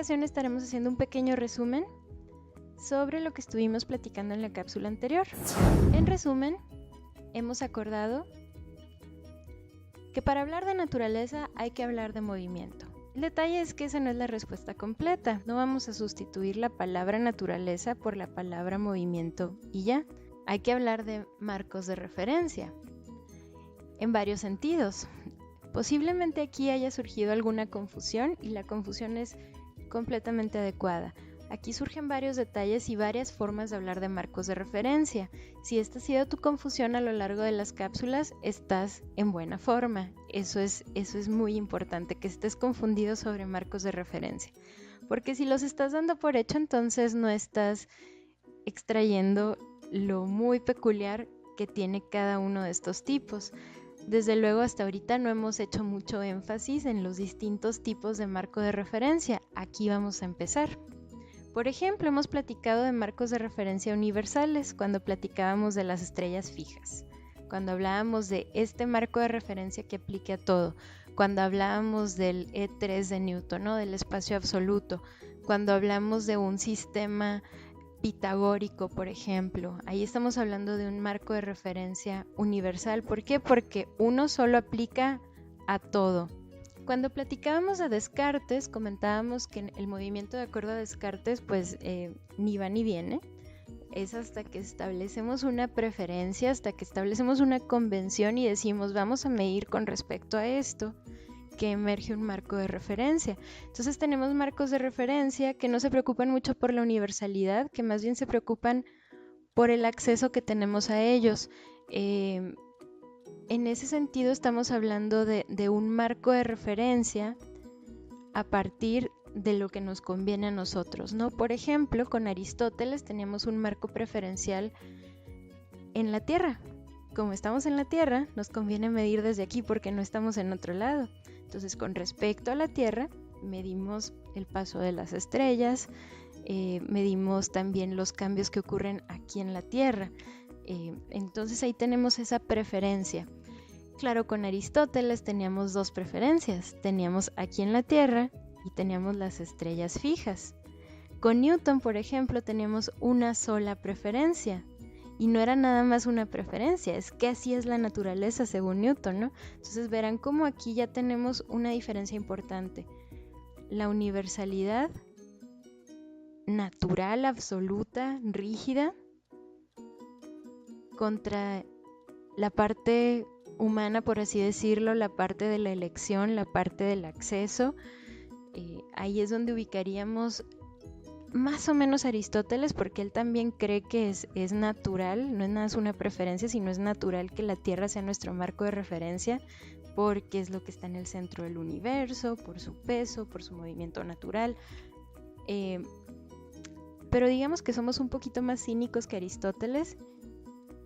ocasión estaremos haciendo un pequeño resumen sobre lo que estuvimos platicando en la cápsula anterior. En resumen, hemos acordado que para hablar de naturaleza hay que hablar de movimiento. El detalle es que esa no es la respuesta completa. No vamos a sustituir la palabra naturaleza por la palabra movimiento y ya. Hay que hablar de marcos de referencia en varios sentidos. Posiblemente aquí haya surgido alguna confusión y la confusión es completamente adecuada. Aquí surgen varios detalles y varias formas de hablar de marcos de referencia. Si esta ha sido tu confusión a lo largo de las cápsulas, estás en buena forma. Eso es muy importante, que estés confundido sobre marcos de referencia. Porque si los estás dando por hecho, entonces no estás extrayendo lo muy peculiar que tiene cada uno de estos tipos. Desde luego, hasta ahorita no hemos hecho mucho énfasis en los distintos tipos de marco de referencia. Aquí vamos a empezar. Por ejemplo, hemos platicado de marcos de referencia universales cuando platicábamos de las estrellas fijas, cuando hablábamos de este marco de referencia que aplique a todo, cuando hablábamos del E3 de Newton, ¿no? Del espacio absoluto, cuando hablamos de un sistema pitagórico, por ejemplo. Ahí estamos hablando de un marco de referencia universal. ¿Por qué? Porque uno solo aplica a todo. Cuando platicábamos de Descartes, comentábamos que el movimiento de acuerdo a Descartes, pues ni va ni viene. Es hasta que establecemos una preferencia, hasta que establecemos una convención y decimos vamos a medir con respecto a esto, que emerge un marco de referencia. Entonces tenemos marcos de referencia que no se preocupan mucho por la universalidad, que más bien se preocupan por el acceso que tenemos a ellos. En ese sentido estamos hablando de un marco de referencia a partir de lo que nos conviene a nosotros, ¿no? Por ejemplo, con Aristóteles teníamos un marco preferencial en la Tierra. Como estamos en la Tierra, nos conviene medir desde aquí porque no estamos en otro lado. Entonces, con respecto a la Tierra, medimos el paso de las estrellas, medimos también los cambios que ocurren aquí en la Tierra. Entonces ahí tenemos esa preferencia. Claro, con Aristóteles teníamos dos preferencias, teníamos aquí en la Tierra y teníamos las estrellas fijas. Con Newton, por ejemplo, teníamos una sola preferencia y no era nada más una preferencia, es que así es la naturaleza según Newton, ¿no? Entonces verán cómo aquí ya tenemos una diferencia importante. La universalidad natural, absoluta, rígida, contra la parte humana, por así decirlo, la parte de la elección, la parte del acceso. Ahí es donde ubicaríamos más o menos Aristóteles, porque él también cree que es natural, no es nada una preferencia, sino es natural que la Tierra sea nuestro marco de referencia, porque es lo que está en el centro del universo, por su peso, por su movimiento natural. Pero digamos que somos un poquito más cínicos que Aristóteles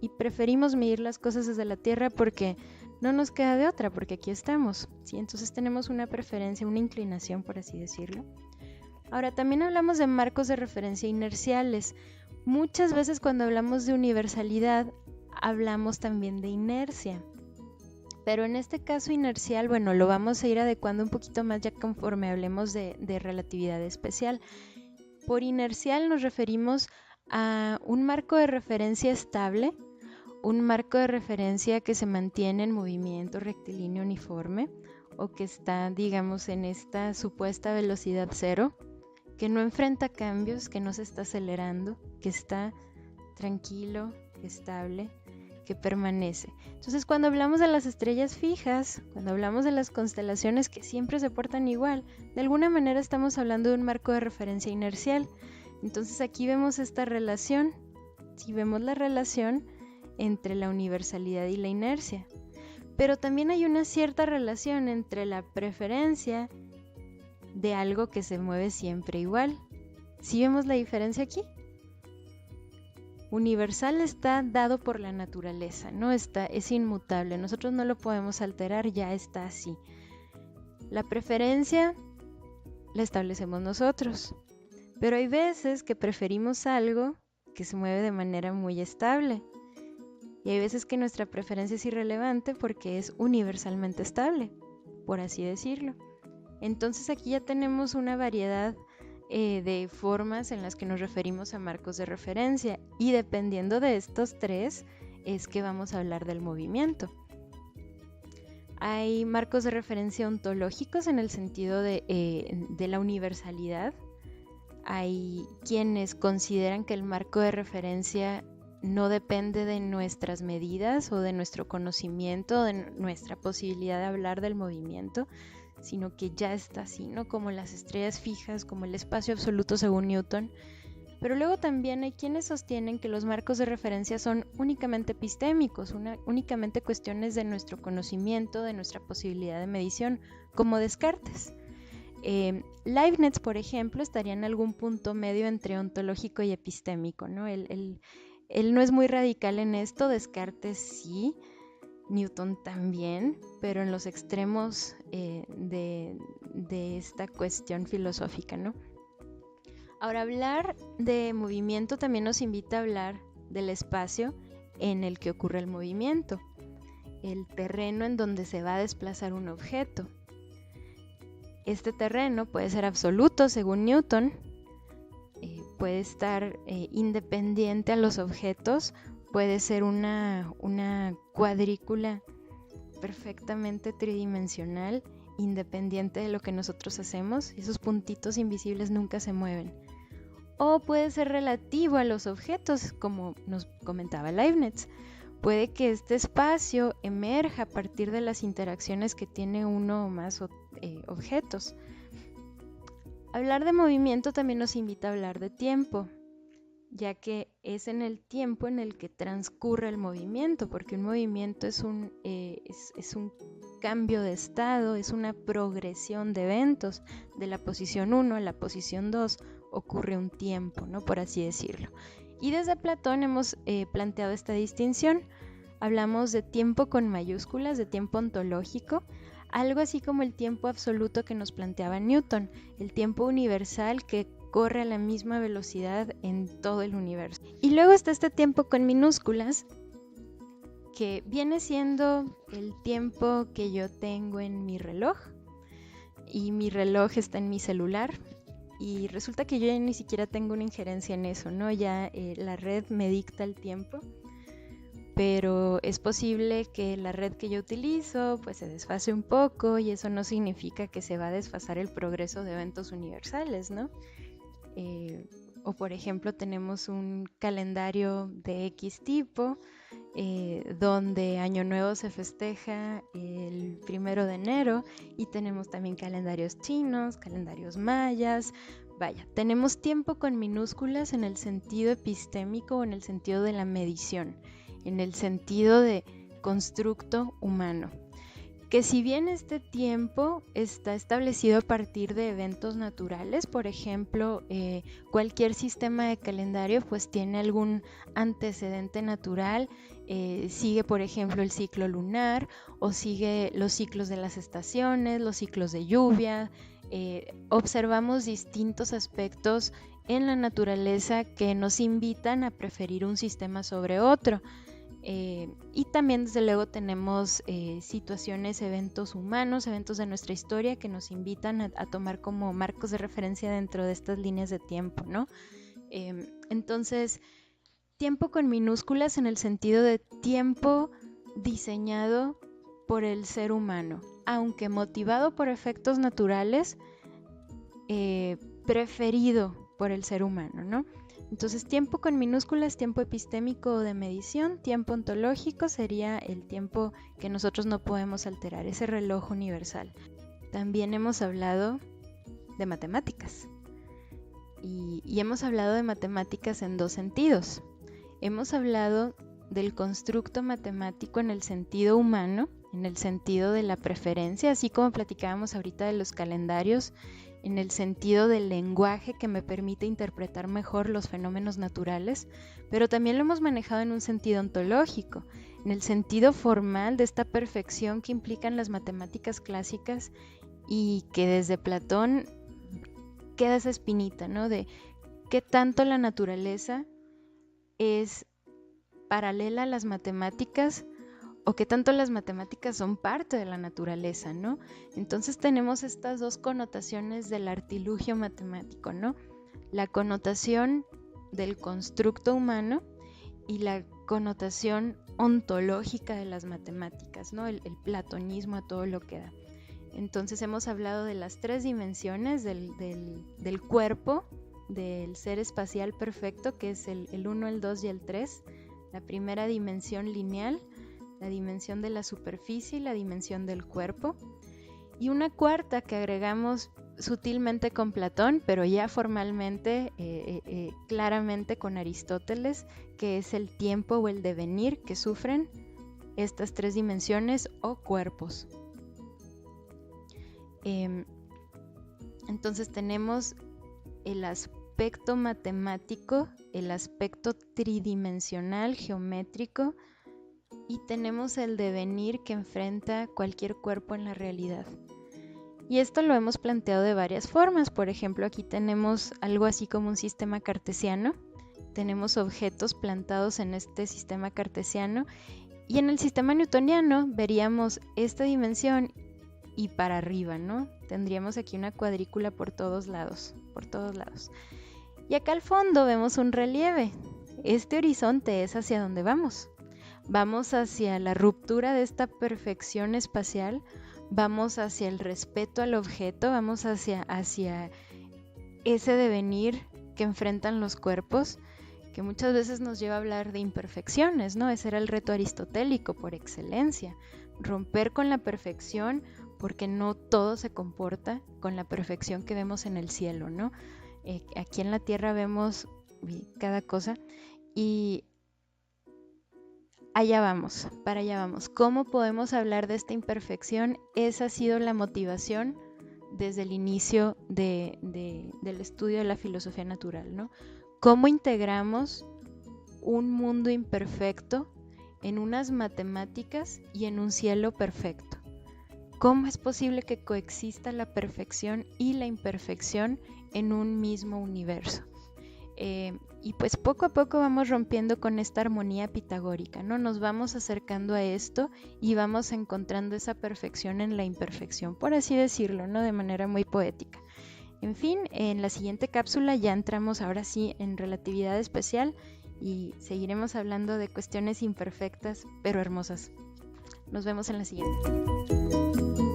y preferimos medir las cosas desde la Tierra porque no nos queda de otra, porque aquí estamos, ¿sí? Entonces tenemos una preferencia, una inclinación, por así decirlo. Ahora, también hablamos de marcos de referencia inerciales. Muchas veces cuando hablamos de universalidad, hablamos también de inercia. Pero en este caso inercial, bueno, lo vamos a ir adecuando un poquito más ya conforme hablemos de relatividad especial. Por inercial nos referimos a un marco de referencia estable, un marco de referencia que se mantiene en movimiento rectilíneo uniforme o que está, digamos, en esta supuesta velocidad cero, que no enfrenta cambios, que no se está acelerando, que está tranquilo, estable, que permanece. Entonces, cuando hablamos de las estrellas fijas, cuando hablamos de las constelaciones que siempre se portan igual, de alguna manera estamos hablando de un marco de referencia inercial. Entonces aquí vemos esta relación, si vemos la relación entre la universalidad y la inercia. Pero también hay una cierta relación entre la preferencia de algo que se mueve siempre igual. ¿Sí vemos la diferencia aquí? Universal está dado por la naturaleza, no está, es inmutable, nosotros no lo podemos alterar, ya está así. La preferencia la establecemos nosotros, pero hay veces que preferimos algo que se mueve de manera muy estable. Y hay veces que nuestra preferencia es irrelevante porque es universalmente estable, por así decirlo. Entonces aquí ya tenemos una variedad de formas en las que nos referimos a marcos de referencia, y dependiendo de estos tres es que vamos a hablar del movimiento. Hay marcos de referencia ontológicos en el sentido de la universalidad. Hay quienes consideran que el marco de referencia no depende de nuestras medidas o de nuestro conocimiento, de nuestra posibilidad de hablar del movimiento, sino que ya está así, ¿no? Como las estrellas fijas, como el espacio absoluto según Newton. Pero luego también hay quienes sostienen que los marcos de referencia son únicamente epistémicos, únicamente cuestiones de nuestro conocimiento, de nuestra posibilidad de medición, como Descartes. Leibniz, por ejemplo, estaría en algún punto medio entre ontológico y epistémico, ¿no? Él no es muy radical en esto, Descartes sí, Newton también, pero en los extremos de esta cuestión filosófica, ¿no? Ahora, hablar de movimiento también nos invita a hablar del espacio en el que ocurre el movimiento, el terreno en donde se va a desplazar un objeto. Este terreno puede ser absoluto según Newton, puede estar independiente a los objetos, puede ser una cuadrícula perfectamente tridimensional, independiente de lo que nosotros hacemos, esos puntitos invisibles nunca se mueven. O puede ser relativo a los objetos, como nos comentaba Leibniz. Puede que este espacio emerja a partir de las interacciones que tiene uno o más objetos. Hablar de movimiento también nos invita a hablar de tiempo, ya que es en el tiempo en el que transcurre el movimiento, porque un movimiento es un cambio de estado, es una progresión de eventos, de la posición 1 a la posición 2 ocurre un tiempo, ¿no? Por así decirlo. Y desde Platón hemos planteado esta distinción. Hablamos de tiempo con mayúsculas, de tiempo ontológico, algo así como el tiempo absoluto que nos planteaba Newton, el tiempo universal que corre a la misma velocidad en todo el universo. Y luego está este tiempo con minúsculas, que viene siendo el tiempo que yo tengo en mi reloj, y mi reloj está en mi celular, y resulta que yo ya ni siquiera tengo una injerencia en eso, ¿no? Ya la red me dicta el tiempo, pero es posible que la red que yo utilizo pues se desfase un poco, y eso no significa que se va a desfasar el progreso de eventos universales, ¿no? O por ejemplo tenemos un calendario de X tipo, donde Año Nuevo se festeja el 1 de enero, y tenemos también calendarios chinos, calendarios mayas. Vaya, tenemos tiempo con minúsculas en el sentido epistémico o en el sentido de la medición, en el sentido de constructo humano. Que si bien este tiempo está establecido a partir de eventos naturales, por ejemplo, cualquier sistema de calendario pues tiene algún antecedente natural, sigue por ejemplo el ciclo lunar, o sigue los ciclos de las estaciones, los ciclos de lluvia. Observamos distintos aspectos en la naturaleza que nos invitan a preferir un sistema sobre otro. Y también desde luego tenemos situaciones, eventos humanos, eventos de nuestra historia que nos invitan a tomar como marcos de referencia dentro de estas líneas de tiempo, ¿no? Entonces, tiempo con minúsculas en el sentido de tiempo diseñado por el ser humano, aunque motivado por efectos naturales, preferido por el ser humano, ¿no? Entonces, tiempo con minúsculas, tiempo epistémico o de medición, tiempo ontológico sería el tiempo que nosotros no podemos alterar, ese reloj universal. También hemos hablado de matemáticas, y hemos hablado de matemáticas en dos sentidos. Hemos hablado del constructo matemático en el sentido humano, en el sentido de la preferencia, así como platicábamos ahorita de los calendarios, en el sentido del lenguaje que me permite interpretar mejor los fenómenos naturales, pero también lo hemos manejado en un sentido ontológico, en el sentido formal de esta perfección que implican las matemáticas clásicas, y que desde Platón queda esa espinita, ¿no? De qué tanto la naturaleza es paralela a las matemáticas, o qué tanto las matemáticas son parte de la naturaleza, ¿no? Entonces tenemos estas dos connotaciones del artilugio matemático, ¿no? La connotación del constructo humano y la connotación ontológica de las matemáticas, ¿no? El platonismo a todo lo que da. Entonces hemos hablado de las tres dimensiones del cuerpo, del ser espacial perfecto, que es el 1, el 2 y el 3, la primera dimensión lineal, la dimensión de la superficie y la dimensión del cuerpo, y una cuarta que agregamos sutilmente con Platón, pero ya formalmente, claramente con Aristóteles, que es el tiempo o el devenir que sufren estas tres dimensiones o cuerpos. Entonces tenemos el aspecto matemático, el aspecto tridimensional, geométrico, y tenemos el devenir que enfrenta cualquier cuerpo en la realidad. Y esto lo hemos planteado de varias formas. Por ejemplo, aquí tenemos algo así como un sistema cartesiano. Tenemos objetos plantados en este sistema cartesiano, y en el sistema newtoniano veríamos esta dimensión y para arriba, ¿no? Tendríamos aquí una cuadrícula por todos lados. Y acá al fondo vemos un relieve. Este horizonte es hacia donde vamos. Vamos hacia la ruptura de esta perfección espacial, vamos hacia el respeto al objeto, vamos hacia ese devenir que enfrentan los cuerpos, que muchas veces nos lleva a hablar de imperfecciones, ¿no? Ese era el reto aristotélico por excelencia, romper con la perfección, porque no todo se comporta con la perfección que vemos en el cielo, ¿no? Aquí en la tierra vemos cada cosa y para allá vamos. ¿Cómo podemos hablar de esta imperfección? Esa ha sido la motivación desde el inicio del estudio de la filosofía natural, ¿no? ¿Cómo integramos un mundo imperfecto en unas matemáticas y en un cielo perfecto? ¿Cómo es posible que coexista la perfección y la imperfección en un mismo universo? Y pues poco a poco vamos rompiendo con esta armonía pitagórica, ¿no? Nos vamos acercando a esto y vamos encontrando esa perfección en la imperfección, por así decirlo, ¿no? De manera muy poética. En fin, en la siguiente cápsula ya entramos ahora sí en relatividad especial y seguiremos hablando de cuestiones imperfectas pero hermosas. Nos vemos en la siguiente.